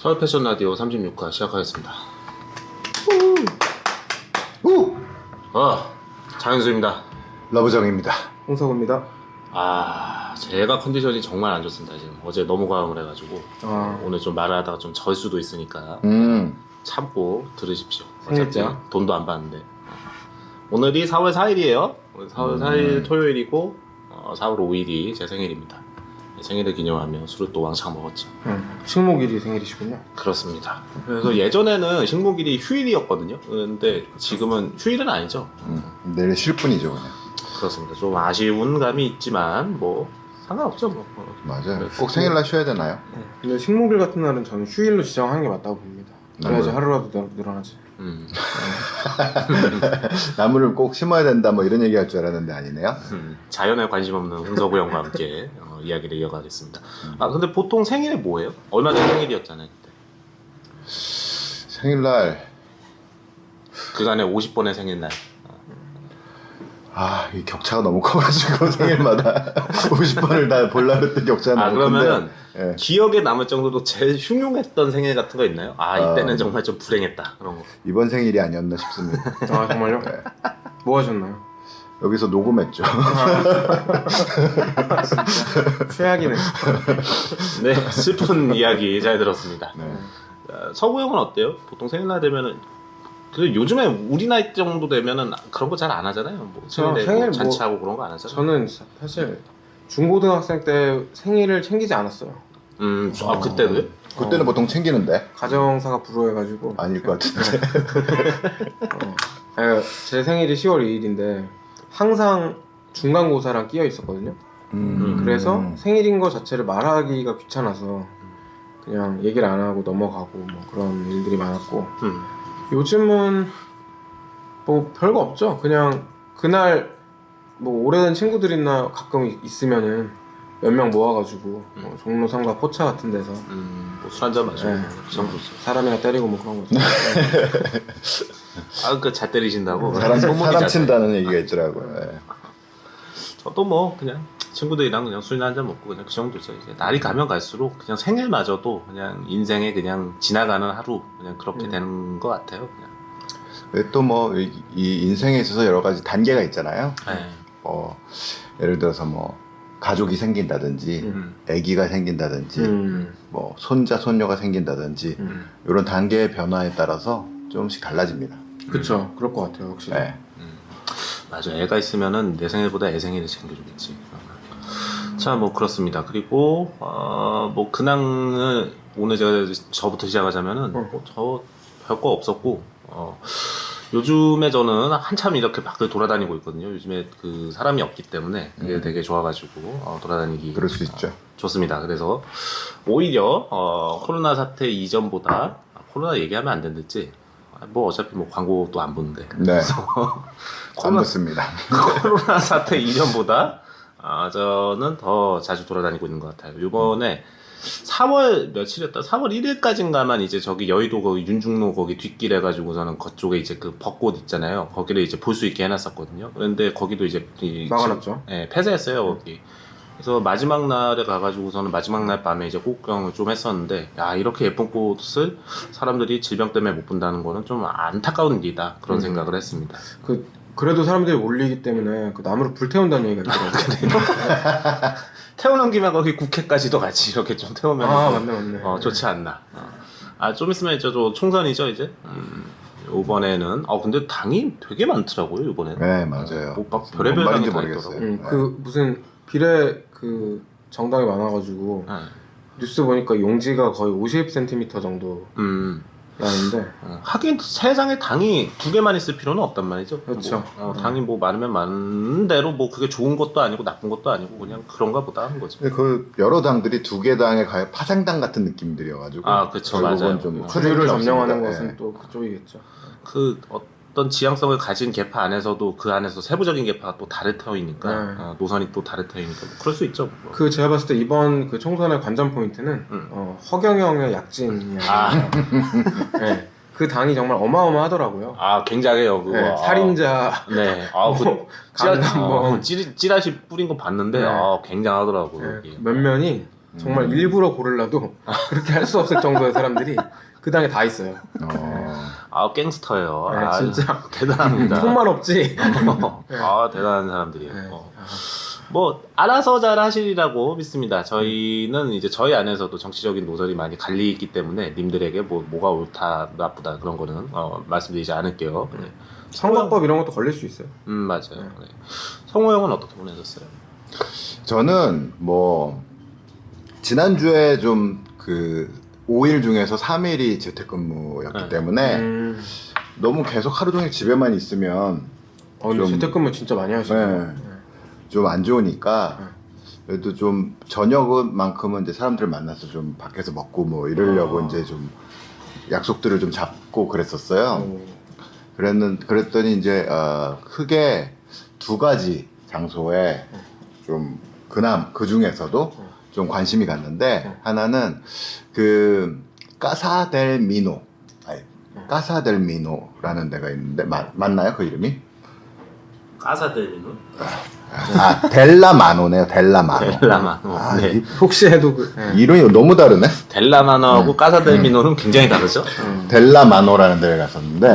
서울 패션 라디오 36화 시작하겠습니다. 우! 장현수입니다. 러브정입니다. 홍석우입니다. 제가 컨디션이 정말 안 좋습니다. 지금 어제 너무 과음을 해가지고 오늘 좀 말을 하다가 좀 절 수도 있으니까 참고 들으십시오. 어차피 생일자? 돈도 안 받는데. 오늘이 4월 4일이에요. 오늘 4월 4일 토요일이고 4월 5일이 제 생일입니다. 생일을 기념하며 술을 또 왕창 먹었죠. 식목일이 생일이시군요. 그렇습니다. 그래서 예전에는 식목일이 휴일이었거든요. 그런데 지금은 휴일은 아니죠. 내일 쉴 뿐이죠 그냥. 그렇습니다. 좀 아쉬운 감이 있지만 뭐 상관없죠. 뭐. 맞아요. 네, 꼭 생일날 쉬어야 되나요? 근데 식목일 같은 날은 저는 휴일로 지정하는 게 맞다고 봅니다. 그래야지 하루라도 늘어나지. 나무를 꼭 심어야 된다 뭐 이런 얘기할 줄 알았는데 아니네요. 자연에 관심 없는 홍석우 형과 함께 이야기를 이어가겠습니다. 근데 보통 생일이 뭐예요? 얼마 전 생일이었잖아요. 그때. 생일날 그간에 50번의 생일날. 이 격차가 너무 커가지고 생일마다 50번을 다 보려고 했던 격차가 너무 그러면은 큰데, 예. 기억에 남을 정도로 제일 흉흉했던 생일 같은 거 있나요? 이때는 정말 좀 불행했다 그런 거. 이번 생일이 아니었나 싶습니다. 정말요? 네. 뭐 하셨나요? 여기서 녹음했죠. 최악이네. 네, 슬픈 이야기 잘 들었습니다. 네. 서구 형은 어때요? 보통 생일날 되면은 요즘에 우리 나이 정도 되면은 그런 거 잘 안 하잖아요. 뭐 생일 생일 잔치하고 그런 거 안 하잖아요. 저는 사실 중고등학생 때 생일을 챙기지 않았어요. 그때도요? 그때는 보통 챙기는데 가정사가 불효해가지고. 아닐 것 같은데. 제 생일이 10월 2일인데 항상 중간고사랑 끼어 있었거든요. 그래서 생일인 거 자체를 말하기가 귀찮아서 그냥 얘기를 안 하고 넘어가고 뭐 그런 일들이 많았고. 요즘은 뭐 별거 없죠. 그냥 그날 뭐 오래된 친구들이나 가끔 있으면은 몇 명 모아가지고 뭐 종로상가 포차 같은 데서 뭐 술 한잔 마시고 네. 그 정도죠. 사람이나 때리고 뭐 그런 거죠. 잘 때리신다고. 사람 소문이 잘 친다는 얘기가 있더라고요. 예. 저도 뭐 그냥 친구들이랑 그냥 술이나 한잔 먹고 그냥 그 정도죠. 이제 날이 가면 갈수록 그냥 생일마저도 그냥 인생에 그냥 지나가는 하루 그냥 그렇게 되는 것 같아요. 그냥. 또 뭐 이 인생에 있어서 여러 가지 단계가 있잖아요. 네. 예를 들어서 뭐 가족이 생긴다든지 아기가 생긴다든지 뭐 손자 손녀가 생긴다든지 이런 단계의 변화에 따라서 조금씩 달라집니다. 그쵸. 그럴 것 같아요, 확실히. 네. 맞아. 애가 있으면은 내 생일보다 애 생일을 챙겨주겠지. 자, 뭐 그렇습니다. 그리고 뭐 근황을 오늘 저부터 시작하자면은 저 별거 없었고 요즘에 저는 한참 이렇게 밖을 돌아다니고 있거든요. 요즘에 그 사람이 없기 때문에 그게 되게 좋아가지고 돌아다니기 그럴 수 있죠. 좋습니다. 그래서 오히려 코로나 사태 이전보다 코로나 얘기하면 안 된댔지. 뭐 어차피 뭐 광고도 안 보는데. 네. 안 듣습니다. 코로나 사태 이전보다 저는 더 자주 돌아다니고 있는 것 같아요. 이번에 4월 며칠이었다? 4월 1일까지인가만 이제 저기 여의도 거기 윤중로 거기 뒷길 해가지고서는 그쪽에 이제 그 벚꽃 있잖아요. 거기를 이제 볼 수 있게 해놨었거든요. 그런데 거기도 이제 막아놨죠. 네, 폐쇄했어요 거기. 그래서 마지막 날에 가가지고서는 마지막 날 밤에 이제 꽃구경을 좀 했었는데, 야 이렇게 예쁜 꽃을 사람들이 질병 때문에 못 본다는 거는 좀 안타까운 일이다 그런 생각을 했습니다. 그래도 사람들이 몰리기 때문에 그 나무를 불태운다는 얘기가 있더라고요. 태우는 김에 거기 국회까지도 같이 이렇게 좀 태우면 맞네. 좋지 않나. 좀 있으면 이제 저 총선이죠 이제. 이번에는 근데 당이 되게 많더라고요 이번에는. 네, 맞아요. 막 별의별 뭔 당이 말인지 다 모르겠어요. 있더라고요. 그 무슨 비례 그 정당이 많아가지고 뉴스 보니까 용지가 거의 50cm 정도 라는데 하긴 세상에 당이 두 개만 있을 필요는 없단 말이죠. 그렇죠. 당이 뭐 많으면 많은 대로 뭐 그게 좋은 것도 아니고 나쁜 것도 아니고 그냥 그런가 보다 하는 거죠. 근데 그 여러 당들이 두 개 당에 가야 파생당 같은 느낌들이어가지고 그쵸, 결국은 맞아요. 좀 주류를 점령하는 없습니다. 것은 또 그쪽이겠죠. 그 어떤 지향성을 가진 계파 안에서도 그 안에서 세부적인 계파가 또 다를 테이니까 노선이 또 다를 테이니까 뭐 그럴 수 있죠. 뭐. 그 제가 봤을 때 이번 그 총선의 관전 포인트는 허경영의 약진이야. 네. 그 당이 정말 어마어마하더라고요. 굉장해요 그거. 네, 살인자. 네. 찌라시 뿌린 거 봤는데 네. 굉장하더라고요. 네, 몇 면이 정말 일부러 고르려도 그렇게 할 수 없을 정도의 사람들이 그 당에 다 있어요. 아 갱스터예요. 네, 아, 진짜. 대단합니다. 손만 없지. 아 대단한 사람들이에요. 네. 뭐 알아서 잘 하시리라고 믿습니다. 저희는 이제 저희 안에서도 정치적인 노선이 많이 갈리기 때문에 님들에게 뭐가 옳다 나쁘다 그런 거는 말씀드리지 않을게요. 네. 선거법 이런 것도 걸릴 수 있어요. 맞아요. 네. 성호 형은 어떻게 보내셨어요? 저는 뭐 지난주에 좀 그 5일 중에서 3일이 재택근무였기 네. 때문에 너무 계속 하루 종일 집에만 있으면 근데 좀- 재택근무 진짜 많이 하시네요. 좀 안 좋으니까 그래도 좀 저녁만큼은 이제 사람들 만나서 좀 밖에서 먹고 뭐 이러려고 이제 좀 약속들을 좀 잡고 그랬었어요. 그랬더니 이제 크게 두 가지 장소에 좀 그 중에서도 좀 관심이 갔는데 하나는 그 까사델미노라는 데가 있는데 맞나요 그 이름이? 까사델미노? 델라마노네요. 델라마노. 델라마노. 네. 혹시 해도 이름이 너무 다르네. 델라마노하고 까사델미노는 굉장히 다르죠? 델라마노라는 데를 갔었는데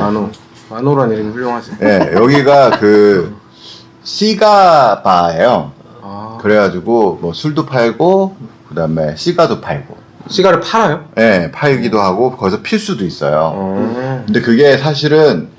마노라는 이름이 훌륭하지. 네, 여기가 그 시가바예요. 그래가지고 뭐 술도 팔고 그다음에 시가도 팔고. 시가를 팔아요? 네, 팔기도 하고 거기서 필 수도 있어요. 근데 그게 사실은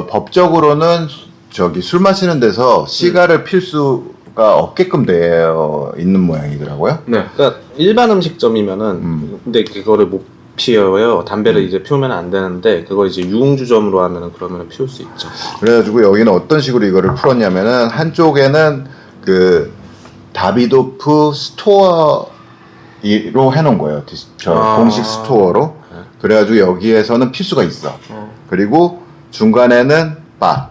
법적으로는 저기 술 마시는 데서 시가를 필 수가 없게끔 되어 있는 모양이더라고요. 네. 그러니까 일반 음식점이면은 근데 그거를 못 피워요. 담배를 이제 피우면 안 되는데 그걸 이제 유흥주점으로 하면은 그러면 피울 수 있죠. 그래가지고 여기는 어떤 식으로 이거를 풀었냐면은 한쪽에는 그 다비도프 스토어로 해놓은 거예요. 공식 스토어로. 그래가지고 여기에서는 필수가 있어. 그리고 중간에는 바.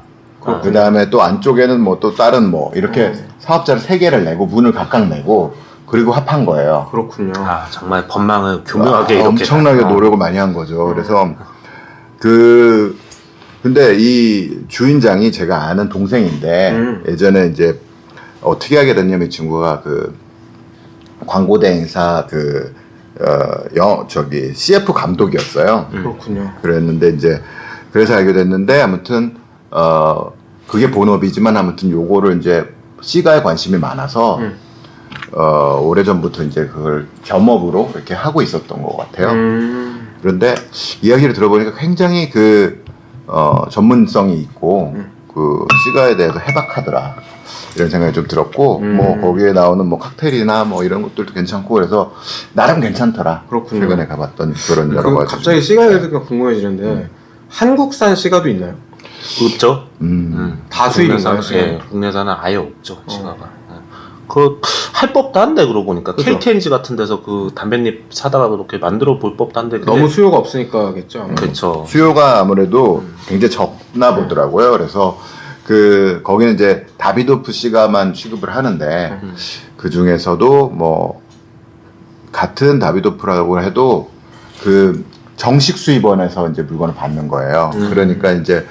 그 다음에 또 안쪽에는 뭐 또 다른 뭐 이렇게 사업자를 3개를 내고 문을 각각 내고 그리고 합한 거예요. 그렇군요. 아 정말 법망을 교묘하게 이렇게 엄청나게 노력을 많이 한 거죠. 그래서 근데 이 주인장이 제가 아는 동생인데 예전에 이제 어떻게 하게 됐냐면 이 친구가 그 광고 대행사 CF 감독이었어요. 그렇군요. 그랬는데 이제 그래서 알게 됐는데 아무튼 그게 본업이지만 아무튼 요거를 이제 시가에 관심이 많아서 오래전부터 이제 그걸 겸업으로 이렇게 하고 있었던 것 같아요. 그런데 이야기를 들어보니까 굉장히 전문성이 있고 그 시가에 대해서 해박하더라. 이런 생각이 좀 들었고 뭐 거기에 나오는 뭐 칵테일이나 뭐 이런 것들도 괜찮고 그래서 나름 괜찮더라. 그렇군요. 최근에 가봤던 그런 여러 가지. 갑자기 시가 얘기가 궁금해지는데 한국산 시가도 있나요? 없죠. 다 수입인가요? 예, 국내산은 아예 없죠. 시가가. 할 법도 한데 그러고 보니까 그죠. KTNG 같은 데서 그 담뱃잎 사다가 그렇게 만들어 볼 법도 한데 너무 수요가 없으니까겠죠. 아마. 그렇죠. 수요가 아무래도 굉장히 적나 보더라고요. 그래서 거기는 이제 다비도프 시가만 취급을 하는데 그 중에서도 뭐 같은 다비도프라고 해도 그 정식 수입원에서 이제 물건을 받는 거예요. 그러니까 이제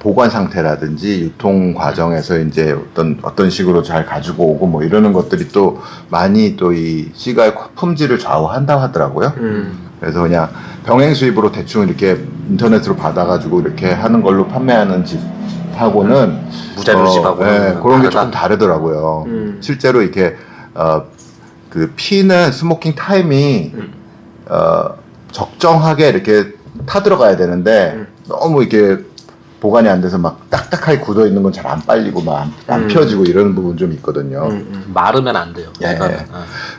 보관 상태라든지 유통 과정에서 이제 어떤 식으로 잘 가지고 오고 뭐 이러는 것들이 또 많이 또 이 시가의 품질을 좌우한다고 하더라고요. 그래서 그냥 병행 수입으로 대충 이렇게 인터넷으로 받아가지고 이렇게 하는 걸로 판매하는 집하고는 무자료 집하고는 그런 게 다르다? 조금 다르더라고요. 실제로 이렇게 그 피는 스모킹 타임이 적정하게 이렇게 타 들어가야 되는데 너무 이렇게 보관이 안 돼서 막 딱딱하게 굳어 있는 건 잘 안 빨리고 막 안 펴지고 이러는 부분 좀 있거든요. 마르면 안 돼요. 예. 이거는.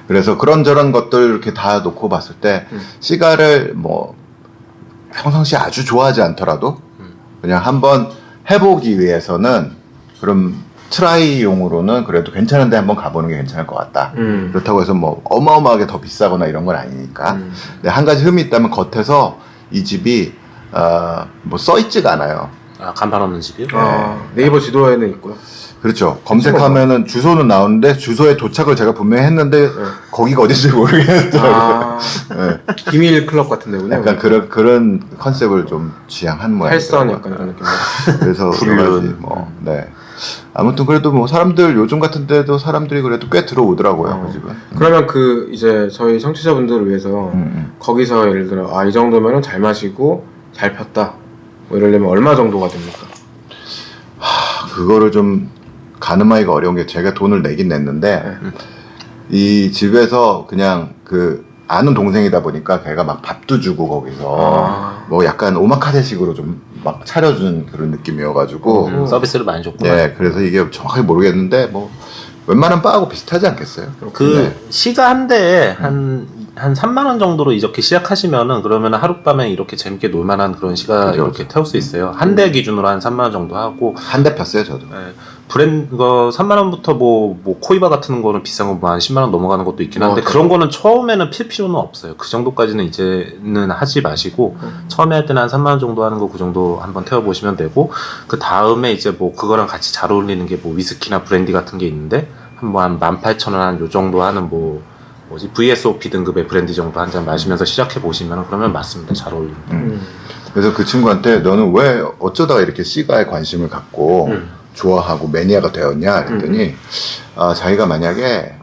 그래서 그런저런 것들 이렇게 다 놓고 봤을 때 시가를 뭐 평상시에 아주 좋아하지 않더라도 그냥 한번 해보기 위해서는 그럼 트라이용으로는 그래도 괜찮은데 한번 가보는 게 괜찮을 것 같다. 그렇다고 해서 뭐 어마어마하게 더 비싸거나 이런 건 아니니까. 근데 한 가지 흠이 있다면 겉에서 이 집이 뭐 써있지가 않아요. 간판 없는 집이요? 네이버 지도에는 있고요. 그렇죠. 검색하면은 주소는 나오는데 주소에 도착을 제가 분명히 했는데 거기가 어딘지 모르겠더라고요. 네. 비밀 클럽 같은 데군요. 약간 그런 컨셉을 좀 지향한 모양이에요. 팔선 약간 이런 느낌. 그래서 불륜. 여러 가지 뭐 네. 아무튼 그래도 뭐 사람들 요즘 같은 데도 사람들이 그래도 꽤 들어오더라고요. 그 집은. 그러면 그 이제 저희 청취자분들을 위해서 거기서 예를 들어 이 정도면은 잘 마시고 잘 폈다 뭐 이러려면 얼마 정도가 됩니까? 그거를 좀 가늠하기가 어려운 게 제가 돈을 내긴 냈는데 이 집에서 그냥 그 아는 동생이다 보니까 걔가 막 밥도 주고 거기서 뭐 약간 오마카세식으로 좀 막 차려준 그런 느낌이어가지고 서비스를 많이 줬구나. 네, 그래서 이게 정확하게 모르겠는데 뭐 웬만한 바하고 비슷하지 않겠어요? 그 네. 시가 한 대에 한 3만 원 정도로 이렇게 시작하시면은 그러면 하룻밤에 이렇게 재밌게 놀만한 그런 시가 그죠, 이렇게 태울 수 있어요. 한 대 기준으로 한 3만 원 정도 하고 한 대 폈어요 저도. 브랜드 3만 원부터 뭐 코이바 같은 거는 비싼 거 뭐 한 10만 원 넘어가는 것도 있긴 한데 그런 거는 처음에는 필 필요는 없어요. 그 정도까지는 이제는 하지 마시고 처음에 할 때는 한 3만 원 정도 하는 거 그 정도 한번 태워 보시면 되고 그 다음에 이제 뭐 그거랑 같이 잘 어울리는 게 뭐 위스키나 브랜디 같은 게 있는데 한 18,000원 한 요 정도 하는 뭐지 VSOP 등급의 브랜디 정도 한 잔 마시면서 시작해 보시면 그러면 맞습니다. 잘 어울립니다. 그래서 그 친구한테 너는 왜 어쩌다가 이렇게 시가에 관심을 갖고 좋아하고 매니아가 되었냐 그랬더니 자기가 만약에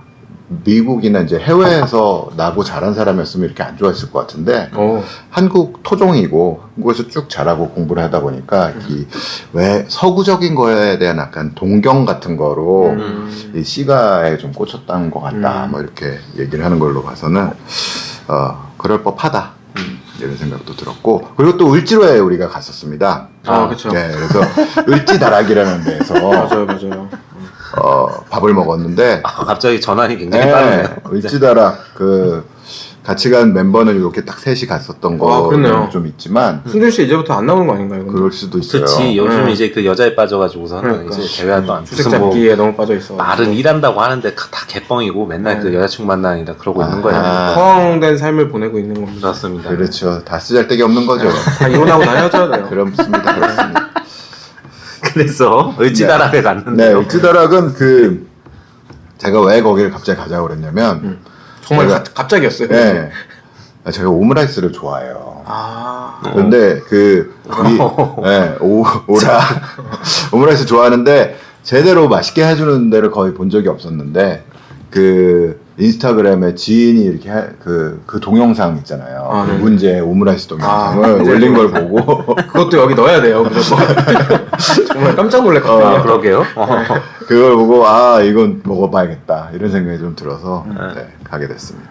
미국이나 이제 해외에서 나고 자란 사람이었으면 이렇게 안 좋아했을 것 같은데 한국 토종이고 한국에서 쭉 자라고 공부를 하다 보니까 이 왜 서구적인 거에 대한 약간 동경 같은 거로 이 시가에 좀 꽂혔다는 것 같다 뭐 이렇게 얘기를 하는 걸로 봐서는 그럴 법하다 이런 생각도 들었고 그리고 또 을지로에 우리가 갔었습니다. 그렇죠. 네, 그래서 을지다락이라는 데서 맞아요. 밥을 먹었는데 갑자기 전환이 굉장히 빠르네요. 을지다락 그 같이 간 멤버는 이렇게 딱 셋이 갔었던 그렇네요. 거는 좀 있지만 승준 씨 이제부터 안 나오는 거 아닌가요? 그럴 수도 있어요. 그렇지. 요즘 이제 그 여자에 빠져가지고서는 그러니까. 이제 대회도 주색 무슨 뭐 잡기에 너무 빠져 있어. 말은 일한다고 하는데 다 개뻥이고 맨날 그 여자친구 만나니까 그러고 있는 거예요. 허황된 삶을 보내고 있는 겁니다. 그렇습니다. 그렇죠. 다 쓰잘데기 없는 거죠. 다 이혼하고 다 헤어져야 돼요. 그렇습니다. 그렇습니다. 그래서 을지다락에 갔는데 네, 을지다락은 그 제가 왜 거기를 갑자기 가자고 그랬냐면 정말 제가- 갑자기였어요. 네, 제가 오므라이스를 좋아해요. 근데 오라 오므라이스 좋아하는데 제대로 맛있게 해주는 데를 거의 본 적이 없었는데 그 인스타그램에 지인이 이렇게 그 동영상 있잖아요. 네. 문제 오므라이스 동영상을 네. 올린 걸 보고 그것도 여기 넣어야 돼요. 무조건. 정말 깜짝 놀랐거든요. 그러게요. 그걸 보고 이건 먹어봐야겠다 이런 생각이 좀 들어서 가게 됐습니다.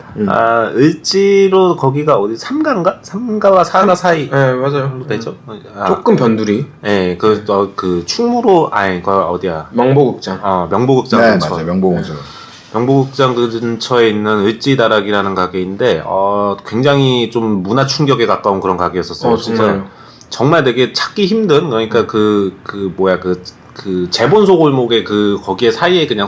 을지로 거기가 어디 삼가인가? 삼가와 사가 사이 네, 맞아요. 정도 되죠? 조금 변두리. 네, 그 충무로 그 어디야? 명보극장. 명보극장 네, 근처. 맞아요. 명보공주. 명보극장 근처에 있는 을지다락이라는 가게인데 굉장히 좀 문화 충격에 가까운 그런 가게였었어요. 정말요. 정말 되게 찾기 힘든 그러니까 그 재본소 골목에 거기에 사이에 그냥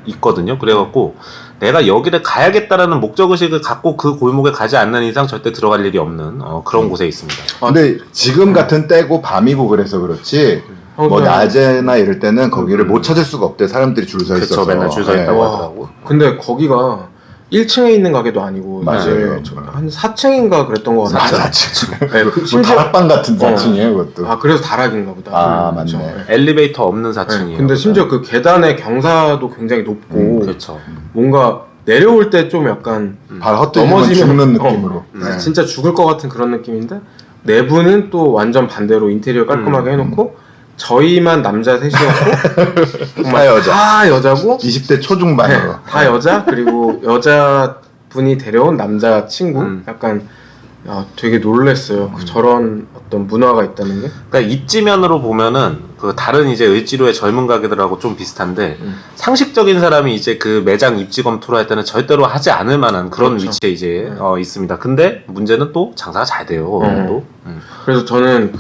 있거든요. 그래갖고 내가 여기를 가야겠다라는 목적의식을 갖고 그 골목에 가지 않는 이상 절대 들어갈 일이 없는 그런 곳에 있습니다. 근데 지금 같은 때고 밤이고 그래서 그렇지 뭐 낮에나 이럴 때는 거기를 못 찾을 수가 없대. 사람들이 줄 서 그쵸, 있어서. 맨날 줄 서 있다고 하더라고. 근데 거기가 1층에 있는 가게도 아니고 맞아요. 이제 한 4층인가 그랬던 것 같아요. 4층. 네, 뭐 다락방 같은 4층이에요, 그것도. 그래서 다락인가 보다. 맞네. 엘리베이터 없는 4층이에요. 근데 심지어 그 계단의 경사도 굉장히 높고 그렇죠. 뭔가 내려올 때 좀 약간 발 헛디디면 죽는 느낌으로. 네. 진짜 죽을 것 같은 그런 느낌인데 내부는 또 완전 반대로 인테리어 깔끔하게 해놓고 저희만 남자 셋이었고 다 여자. 다 여자고 20대 초중반으로. 다 여자 그리고 여자분이 데려온 남자 친구 약간 되게 놀랬어요. 저런 어떤 문화가 있다는 게. 그러니까 입지면으로 보면은 그 다른 이제 을지로의 젊은 가게들하고 좀 비슷한데 상식적인 사람이 이제 그 매장 입지 검토를 할 때는 절대로 하지 않을 만한 그런 그렇죠. 위치에 이제 있습니다. 근데 문제는 또 장사가 잘 돼요. 또. 그래서 저는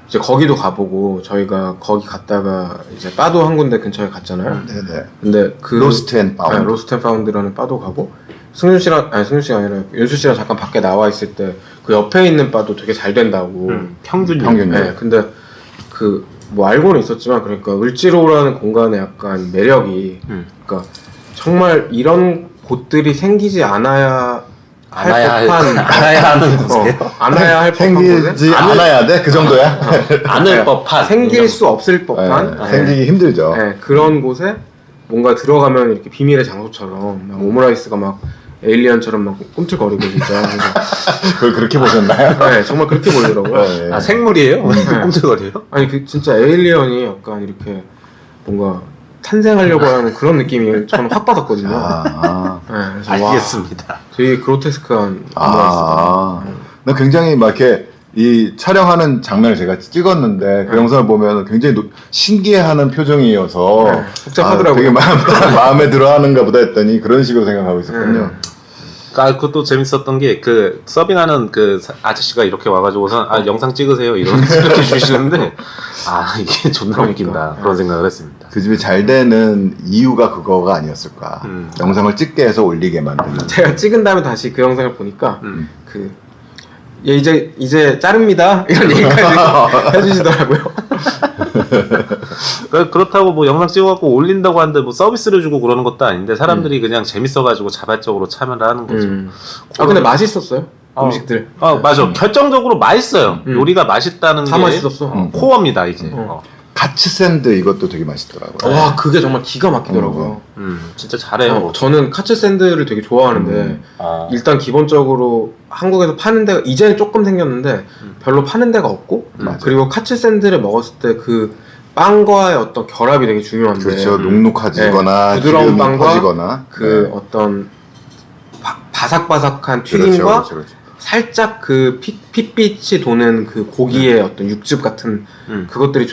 이제 거기도 가보고 저희가 거기 갔다가 이제 바도 한 군데 근처에 갔잖아요. 네네. 근데 로스트 앤 파운드. 로스트 앤 파운드라는 바도 가고 승준 씨가 아니라 윤수 씨랑 잠깐 밖에 나와 있을 때 그 옆에 있는 바도 되게 잘 된다고. 평균. 네, 근데 뭐 알고는 있었지만 그러니까 을지로라는 공간의 약간 매력이 그러니까 정말 이런 곳들이 생기지 않아야 알아야 하는 곳에 안아야 할 법한 곳에 생기지 않아야 돼? 그 정도야? 안을 법한 생길 수 없을 법한 네, 생기기 힘들죠. 네, 그런 곳에 뭔가 들어가면 이렇게 비밀의 장소처럼 막 오므라이스가 막 에일리언처럼 막 꿈틀거리고 진짜. 그래서 그걸 그렇게 보셨나요? 네, 정말 그렇게 보이더라고요. 네. 아 생물이에요? 꿈틀거려요? 아니 그 진짜 에일리언이 약간 이렇게 뭔가 탄생하려고 하는 그런 느낌이 저는 확 받았거든요. 네, 그래서 알겠습니다. 와, 되게 그로테스크한 오므라이스가. 나 굉장히 막 이렇게 이 촬영하는 장면을 제가 찍었는데 그 영상을 보면 굉장히 신기해하는 표정이어서 네, 복잡하더라고요. 되게 마음에 들어하는가 보다 했더니 그런 식으로 생각하고 있었군요. 아, 그것도 재밌었던 게, 그, 서빙하는 그 아저씨가 이렇게 와가지고서, 영상 찍으세요. 이렇게 주시는데, 이게 존나 그러니까. 웃긴다. 그런 생각을 했습니다. 그 집이 잘 되는 이유가 그거가 아니었을까. 영상을 찍게 해서 올리게 만드는. 제가 찍은 다음에 다시 그 영상을 보니까 얘 이제 자릅니다 이런 얘기까지 해주시더라고요. 그렇다고 뭐 영상 찍어갖고 올린다고 하는데 뭐 서비스를 주고 그러는 것도 아닌데, 사람들이 그냥 재밌어가지고 자발적으로 참여를 하는 거죠. 근데 맛있었어요. 음식들. 맞아. 결정적으로 맛있어요. 요리가 맛있다는 다 게 맛있었어. 코어입니다, 이제. 가츠 샌드 이것도 되게 맛있더라고요. 와, 그게 정말 기가 막히더라고요. 진짜 잘해요. 저는 카츠 샌드를 되게 좋아하는데 일단 기본적으로 한국에서 파는 데가 이제는 조금 생겼는데 별로 파는 데가 없고 그리고 카츠 샌드를 먹었을 때 그 빵과의 어떤 결합이 되게 중요한데 그렇죠. 눅눅해지거나 부드러운 기름이 빵과 퍼지거나 그 어떤 바삭바삭한 튀김과 그렇죠. 살짝 그 핏빛이 도는 그 고기의 어떤 육즙 같은 그것들이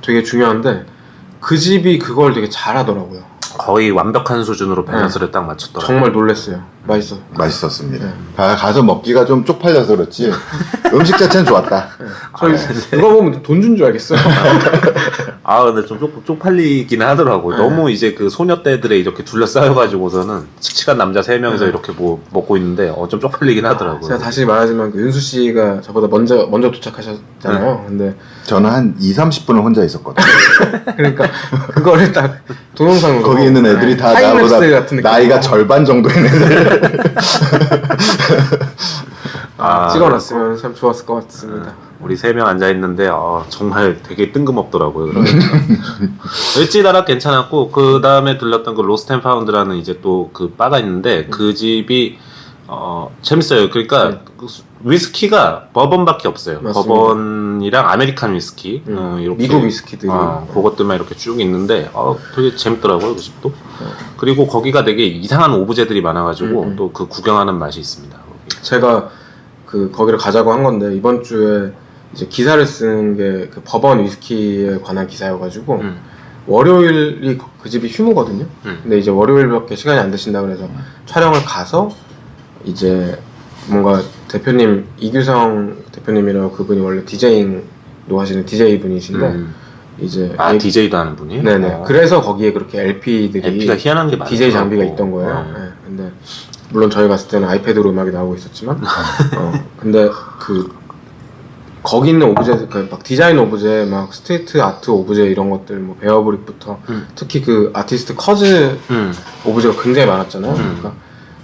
되게 중요한데 그 집이 그걸 되게 잘하더라고요. 거의 완벽한 수준으로 밸런스를 딱 맞췄더라고요. 정말 놀랐어요. 맛있었습니다. 가서 먹기가 좀 쪽팔려서 그렇지 음식 자체는 좋았다. 저희 누가 보면 돈 준 줄 알겠어요. 근데 좀 쪽팔리긴 하더라고요. 너무 이제 그 소녀떼들에 이렇게 둘러싸여가지고서는 칙칙한 남자 3명이서 이렇게 뭐 먹고 있는데 좀 쪽팔리긴 하더라고요. 제가 다시 말하지만 그 윤수 씨가 저보다 먼저 도착하셨잖아요. 근데 저는 한 2-30분을 혼자 있었거든요. 그러니까 그거를 딱 동영상으로 거기 있는 애들이 다 나보다 같은 느낌. 나이가 절반 정도인 애들. 찍어놨으면 참 좋았을 것 같습니다. 우리 3명 앉아있는데 정말 되게 뜬금없더라고요. 그러니까. 일찌다락 괜찮았고 그 다음에 들렀던 그 로스트 앤 파운드라는 이제 또 그 바가 있는데 그 집이 재밌어요. 그러니까 그 위스키가 버번밖에 없어요. 맞습니다. 버번이랑 아메리칸 위스키 이렇게 미국 위스키들이 그것들만 이렇게 쭉 있는데 되게 재밌더라고요. 그 집도. 그리고 거기가 되게 이상한 오브제들이 많아가지고 또 그 구경하는 맛이 있습니다. 거기. 제가 거기를 가자고 한 건데 이번 주에 이제 기사를 쓴 게 그 버번 위스키에 관한 기사여가지고 월요일이 그 집이 휴무거든요. 근데 이제 월요일밖에 시간이 안 되신다 그래서 촬영을 가서 이제 뭔가 대표님 이규성 대표님이라고 그분이 원래 디제잉도 하시는 DJ 분이신데 이제 DJ도 하는 분이에요? 네네. 그래서 거기에 그렇게 LP들이 LP가 희한한 게 많아요. DJ 장비가 있던 거예요. 네. 근데 물론 저희 갔을 때는 아이패드로 음악이 나오고 있었지만 근데 거기 있는 오브제, 막 디자인 오브제, 막 스트리트 아트 오브제 이런 것들, 뭐 베어브릭부터 특히 그 아티스트 커즈 오브제가 굉장히 많았잖아요. 그러니까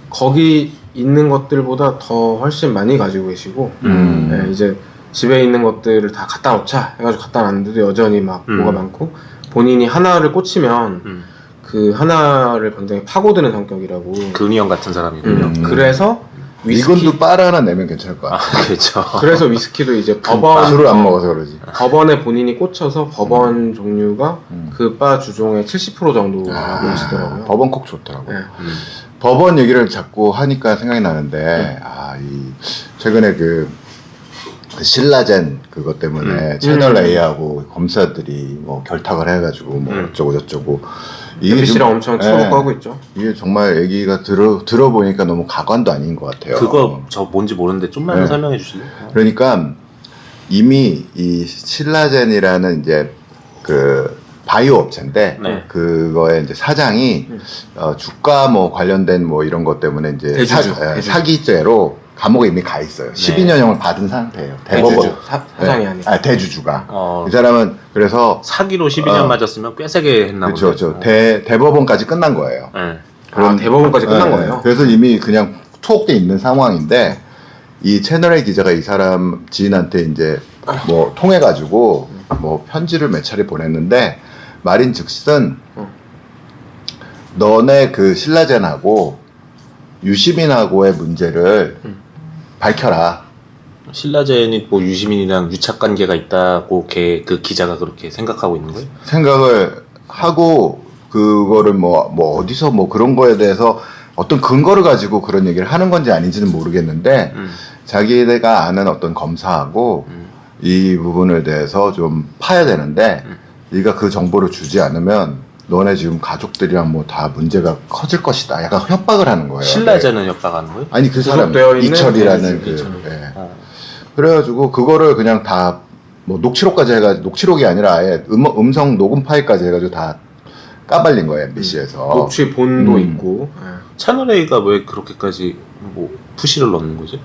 거기 있는 것들보다 더 훨씬 많이 가지고 계시고 네, 이제 집에 있는 것들을 다 갖다 놓자 해가지고 갖다 놨는데도 여전히 막 뭐가 많고 본인이 하나를 꽂히면 그 하나를 굉장히 파고드는 성격이라고. 근이 형 같은 사람이군요. 그래서 이건도 빨 하나 내면 괜찮을 것 같아. 그렇죠. 그래서 위스키도 이제 술을 안 먹어서 그러지. 버번에 본인이 꽂혀서 버번 종류가 그 바 주종의 70% 정도 하고 계시더라고요. 버번 콕 좋더라고요. 네. 버번 얘기를 자꾸 하니까 생각이 나는데 최근에 그 신라젠 그것 때문에 채널 A하고 검사들이 뭐 결탁을 해가지고 뭐 어쩌고 저쩌고 MBC랑 엄청 쳐먹고 하고 있죠. 이게 정말 얘기가 들어보니까 너무 가관도 아닌 것 같아요. 그거 저 뭔지 모르는데 좀만 설명해 주실래요? 그러니까 이미 이 신라젠이라는 이제 그 바이오 업체인데 그거의 이제 사장이 주가 뭐 관련된 뭐 이런 것 때문에 이제 대주주. 사기죄로 감옥에 이미 가 있어요. 12년형을 받은 상태예요. 대법원 사장이 아니라. 대주주가. 이 사람은 그래서 사기로 12년 맞았으면 꽤 세게 했나 보죠. 그렇죠. 대법원까지 끝난 거예요. 대법원까지 끝난 거예요. 그래서 이미 그냥 투옥돼 있는 상황인데 이 채널A 기자가 이 사람 지인한테 이제 뭐 통해가지고 뭐 편지를 몇 차례 보냈는데 말인즉슨 너네 그 신라젠하고 유시민하고의 문제를 밝혀라. 신라젠이 뭐 유시민이랑 유착 관계가 있다고 그 기자가 그렇게 생각하고 있는 거예요? 생각을 하고 그거를 뭐 어디서 뭐 그런 거에 대해서 어떤 근거를 가지고 그런 얘기를 하는 건지 아닌지는 모르겠는데 자기가 아는 어떤 검사하고 이 부분에 대해서 좀 파야 되는데 네가 그 정보를 주지 않으면 너네 지금 가족들이랑 뭐 다 문제가 커질 것이다. 약간 협박을 하는 거예요. 신라젠은 협박하는 거예요? 아니 그 사람 구속되어 있는 이철이라는 그 이철. 그래가지고 그거를 그냥 다 뭐 녹취록까지 해가지고 녹취록이 아니라 아예 음성 녹음 파일까지 해가지고 다 까발린 거예요 MBC에서. 녹취 본도 있고. 채널A가 왜 그렇게까지 뭐 푸시를 넣는 거지?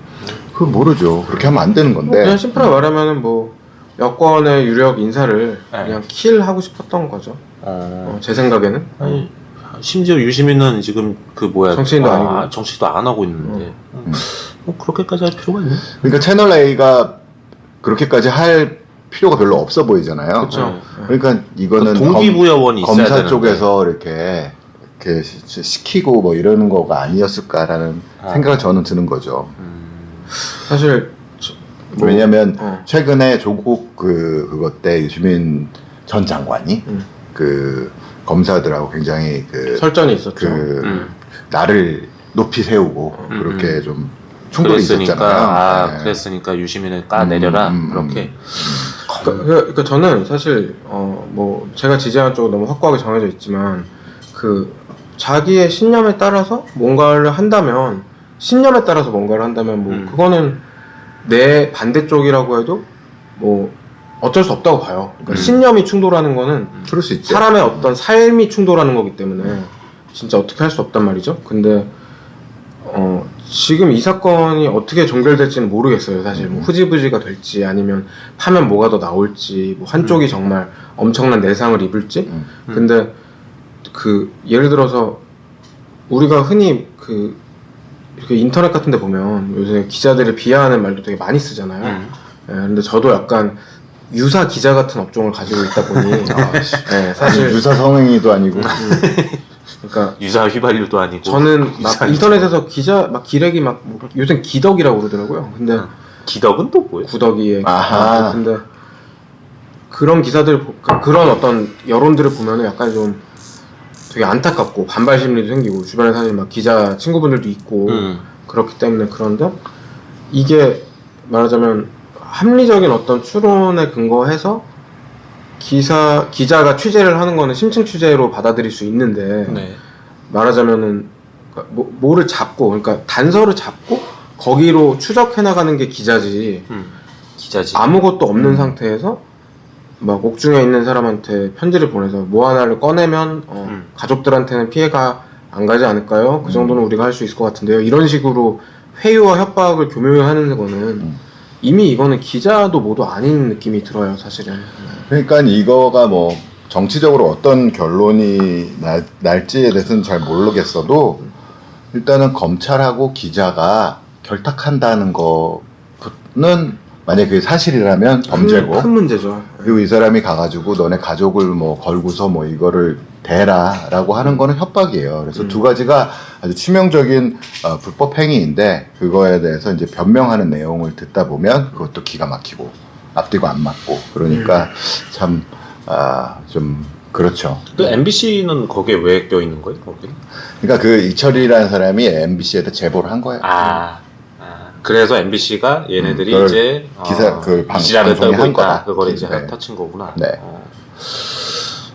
그건 모르죠. 그렇게 하면 안 되는 건데. 그냥 심플하게 말하면은 뭐 여권의 유력 인사를 그냥 킬하고 싶었던 거죠. 제 생각에는. 아니, 심지어 유시민은 지금 그 뭐야 정치인도 아니고. 정치도 안 하고 있는데 뭐 그렇게까지 할 필요가 있나? 그러니까 채널 A가 그렇게까지 할 필요가 별로 없어 보이잖아요. 그렇죠. 그러니까 이거는 동기부여원이 있어야 검사 되는데. 쪽에서 이렇게 시키고 뭐 이러는 거가 아니었을까라는 생각을 저는 드는 거죠. 사실 뭐, 왜냐하면 최근에 조국 그것 때 유시민 전 장관이 그 검사들하고 굉장히 그 설전이 있었죠. 나를 높이 세우고 그렇게 좀 충돌이 있었잖아요. 네. 그랬으니까 유시민을 까내려라 그렇게. 그러니까 저는 사실 뭐 제가 지지하는 쪽은 너무 확고하게 정해져 있지만 그 자기의 신념에 따라서 뭔가를 한다면 뭐 그거는 내 반대쪽이라고 해도 뭐 어쩔 수 없다고 봐요. 그러니까 신념이 충돌하는 거는 그럴 수 있죠. 사람의 어떤 삶이 충돌하는 거기 때문에 진짜 어떻게 할 수 없단 말이죠. 근데 지금 이 사건이 어떻게 종결될지는 모르겠어요. 사실 뭐 흐지부지가 될지 아니면 파면 뭐가 더 나올지 뭐 한쪽이 정말 엄청난 내상을 입을지. 근데 그 예를 들어서 우리가 흔히 그 이렇게 인터넷 같은 데 보면 요새 기자들을 비하하는 말도 되게 많이 쓰잖아요. 예, 근데 저도 약간 유사 기자 같은 업종을 가지고 있다 보니 예, 사실 유사 성행위도 아니고 그러니까 유사 휘발유도 아니고 저는 막 인터넷에서 기자 막 기레기 막 요새 기덕이라고 그러더라고요. 근데 기덕은 또 뭐예요? 구덕이의 아하. 근데 그런 기사들 그런 어떤 여론들을 보면은 약간 좀 되게 안타깝고 반발 심리도 생기고 주변에 사실 막 기자 친구분들도 있고 그렇기 때문에 그런데 이게 말하자면 합리적인 어떤 추론에 근거해서 기자가 취재를 하는 거는 심층 취재로 받아들일 수 있는데 네. 말하자면은 뭐를 잡고 그러니까 단서를 잡고 거기로 추적해 나가는 게 기자지. 기자지. 아무것도 없는 상태에서 막 옥중에 있는 사람한테 편지를 보내서 뭐 하나를 꺼내면 가족들한테는 피해가 안 가지 않을까요? 그 정도는 우리가 할 수 있을 것 같은데요. 이런 식으로 회유와 협박을 교묘하는 거는 이미 이거는 기자도 모두 아닌 느낌이 들어요, 사실은. 그러니까 이거가 뭐 정치적으로 어떤 결론이 날지에 대해서는 잘 모르겠어도 일단은 검찰하고 기자가 결탁한다는 거는 만약에 그게 사실이라면 범죄고 큰 문제죠. 그리고 이 사람이 가가지고 너네 가족을 뭐 걸고서 뭐 이거를 대라라고 하는 거는 협박이에요. 그래서 두 가지가 아주 치명적인 불법 행위인데 그거에 대해서 이제 변명하는 내용을 듣다 보면 그것도 기가 막히고 앞뒤가 안 맞고 그러니까 참 좀 그렇죠. 그 MBC는 거기에 왜 껴 있는 거예요? 거기? 그러니까 그 이철이라는 사람이 MBC에다 제보를 한 거예요. 그래서 MBC가 얘네들이 그걸 이제 기사 그 이지랄을 방송에 떨고 한 있다. 거다. 그걸 이제 네. 터친 거구나. 네.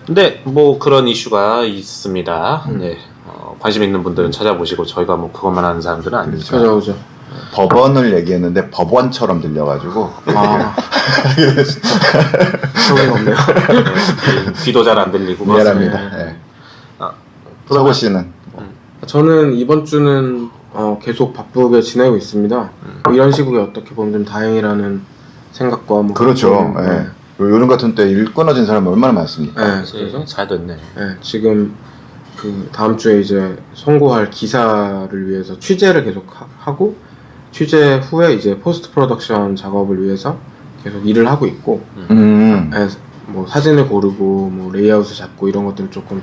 근데 뭐 그런 이슈가 있습니다. 네. 관심 있는 분들은 찾아보시고 저희가 뭐 그것만 아는 사람들은 아니죠. 찾아오죠. 법원을 얘기했는데 법원처럼 들려가지고 소용이 없네요. 귀도 잘 안 들리고 미안합니다. 네. 서구 씨는 저는 이번 주는 계속 바쁘게 지내고 있습니다. 뭐 이런 시국에 어떻게 보면 좀 다행이라는 생각과 뭐 그렇죠. 예. 요즘 같은 때 일 끊어진 사람이 얼마나 많습니까? 네, 그래서 잘 됐네. 지금 그 다음 주에 이제 송고할 기사를 위해서 취재를 계속 하고 취재 후에 이제 포스트 프로덕션 작업을 위해서 계속 일을 하고 있고 뭐 사진을 고르고 뭐 레이아웃을 잡고 이런 것들을 조금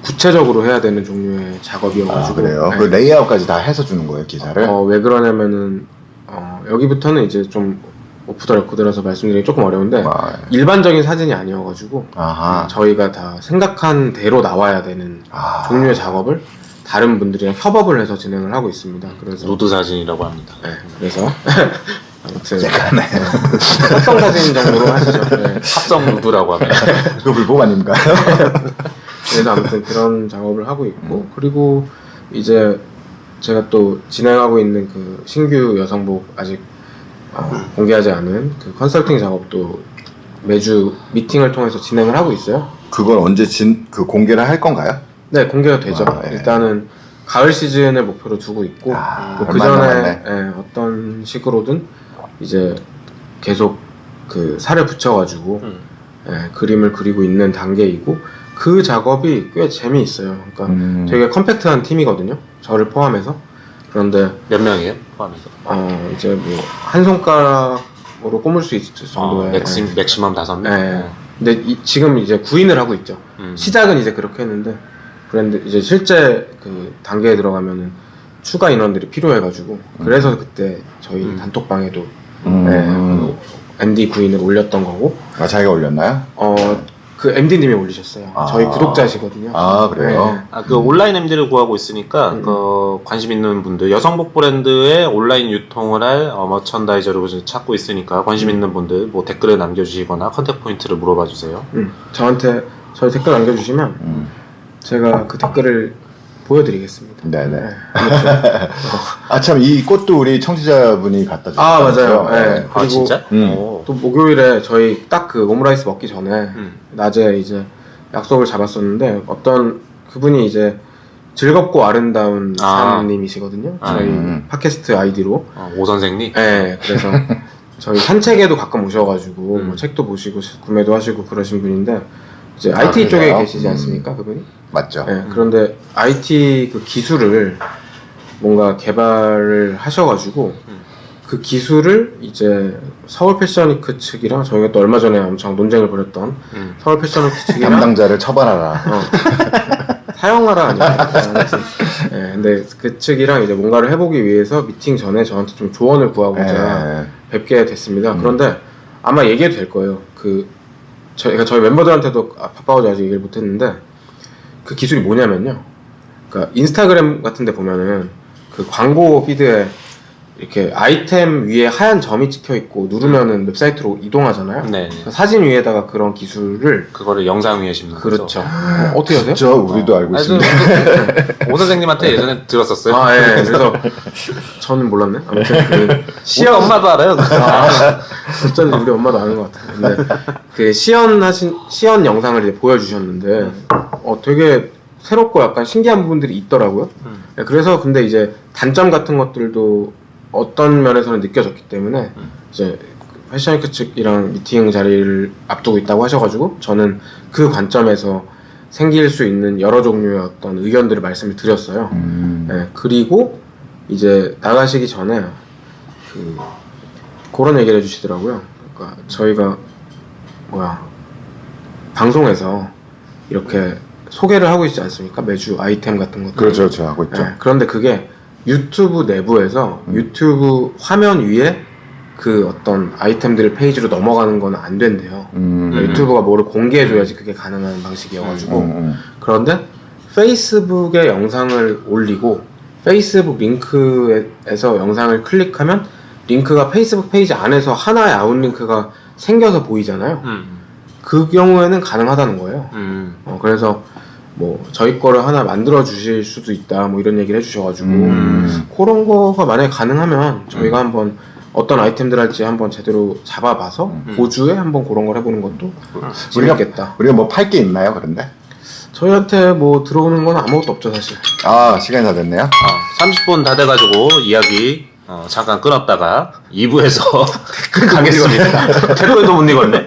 구체적으로 해야 되는 종류의 작업이어가지고. 그래요? 네. 그 레이아웃까지 다 해서 주는 거예요, 기사를? 왜 그러냐면은 여기부터는 이제 좀 오프 더 레코드라서 말씀드리기 조금 어려운데 일반적인 사진이 아니어가지고 저희가 다 생각한 대로 나와야 되는 종류의 작업을 다른 분들이랑 협업을 해서 진행을 하고 있습니다. 그래서 로드 사진이라고 합니다. 네, 그래서 아무튼 합성 사진 정도로 하시죠. 네. 합성 로드라고 합니다. 그거 불법 아닙니까? 그래서 아무튼 그런 작업을 하고 있고 그리고 이제 제가 또 진행하고 있는 그 신규 여성복 아직 공개하지 않은 그 컨설팅 작업도 매주 미팅을 통해서 진행을 하고 있어요. 그건 언제 그 공개를 할 건가요? 네, 공개가 되죠. 예. 일단은 가을 시즌을 목표로 두고 있고 그 전에 어떤 식으로든 이제 계속 그 살을 붙여가지고 그림을 그리고 있는 단계이고 그 작업이 꽤 재미있어요. 그러니까 되게 컴팩트한 팀이거든요. 저를 포함해서. 그런데 몇 명이에요? 포함해서? 이제 뭐 한 손가락으로 꼽을 수 있을 정도의 맥시멈 5명? 네. 근데 지금 이제 구인을 하고 있죠. 시작은 이제 그렇게 했는데 브랜드 이제 실제 그 단계에 들어가면은 추가 인원들이 필요해가지고 그래서 그때 저희 단톡방에도 그 MD 구인을 올렸던 거고. 자기가 올렸나요? 그 MD님이 올리셨어요. 저희 구독자시거든요. 그래요? 네. 그 온라인 MD를 구하고 있으니까 그 관심 있는 분들 여성복 브랜드의 온라인 유통을 할 머천다이저를 찾고 있으니까 관심 있는 분들 뭐 댓글에 남겨주시거나 컨택 포인트를 물어봐 주세요. 저한테 저희 댓글 남겨주시면 제가 그 댓글을 보여드리겠습니다. 네네. 참 이 꽃도 우리 청취자분이 갖다 주셨어요. 맞아요. 네. 그리고 진짜? 또 목요일에 저희 딱 그 오므라이스 먹기 전에 낮에 이제 약속을 잡았었는데 어떤 그분이 이제 즐겁고 아름다운 사람님이시거든요. 저희 팟캐스트 아이디로 오 선생님? 네. 그래서 저희 산책에도 가끔 오셔가지고 뭐 책도 보시고 구매도 하시고 그러신 분인데 이제 IT 쪽에 계시지 않습니까, 그분이? 맞죠. 네. 그런데 IT 그 기술을 뭔가 개발을 하셔가지고 그 기술을 이제 서울 패션위크 측이랑 저희가 또 얼마 전에 엄청 논쟁을 벌였던 서울 패션위크 측이랑 담당자를 처벌하라. 사용하라 아니야. 네, 근데 그 측이랑 이제 뭔가를 해보기 위해서 미팅 전에 저한테 좀 조언을 구하고자 뵙게 됐습니다. 그런데 아마 얘기해도 될 거예요. 저희 멤버들한테도 바빠가지고 아직 얘기를 못했는데 그 기술이 뭐냐면요. 그러니까 인스타그램 같은데 보면은 그 광고 피드에 이렇게 아이템 위에 하얀 점이 찍혀 있고 누르면은 웹사이트로 이동하잖아요. 네. 사진 위에다가 그런 기술을 그거를 영상 위에 심는 거죠. 그렇죠. 어떻게 하세요? 저 우리도 알고 있습니다. 오 선생님한테 예전에 들었었어요. 예. 그래서 저는 몰랐네. 아무튼 시연 엄마도 알아요. 어쩐지 우리 엄마도 아는 것 같아요. 근데 그 시연 영상을 이제 보여주셨는데 되게 새롭고 약간 신기한 부분들이 있더라고요. 네, 그래서 근데 이제 단점 같은 것들도 어떤 면에서는 느껴졌기 때문에 이제 패션위크 측이랑 미팅 자리를 앞두고 있다고 하셔가지고 저는 그 관점에서 생길 수 있는 여러 종류의 어떤 의견들을 말씀을 드렸어요. 네, 그리고 이제 나가시기 전에 그런 얘기를 해주시더라고요. 그러니까 저희가 방송에서 이렇게 소개를 하고 있지 않습니까? 매주 아이템 같은 것들. 그렇죠, 하고 있죠. 네, 그런데 그게 유튜브 내부에서 유튜브 화면 위에 그 어떤 아이템들을 페이지로 넘어가는 건 안 된대요. 유튜브가 뭐를 공개해줘야지 그게 가능한 방식이어가지고. 그런데 페이스북에 영상을 올리고 페이스북 링크에서 영상을 클릭하면 링크가 페이스북 페이지 안에서 하나의 아웃링크가 생겨서 보이잖아요. 그 경우에는 가능하다는 거예요. 그래서 뭐 저희 거를 하나 만들어 주실 수도 있다 뭐 이런 얘기를 해주셔가지고 그런 거가 만약에 가능하면 저희가 한번 어떤 아이템들 할지 한번 제대로 잡아봐서 고주에 한번 그런 걸 해보는 것도 재밌겠다. 우리가 뭐 팔 게 있나요, 그런데? 저희한테 뭐 들어오는 건 아무것도 없죠, 사실. 시간이 다 됐네요. 30분 다 돼가지고 이야기 잠깐 끊었다가 2부에서 가겠습니다. 댓글도 못 읽었네.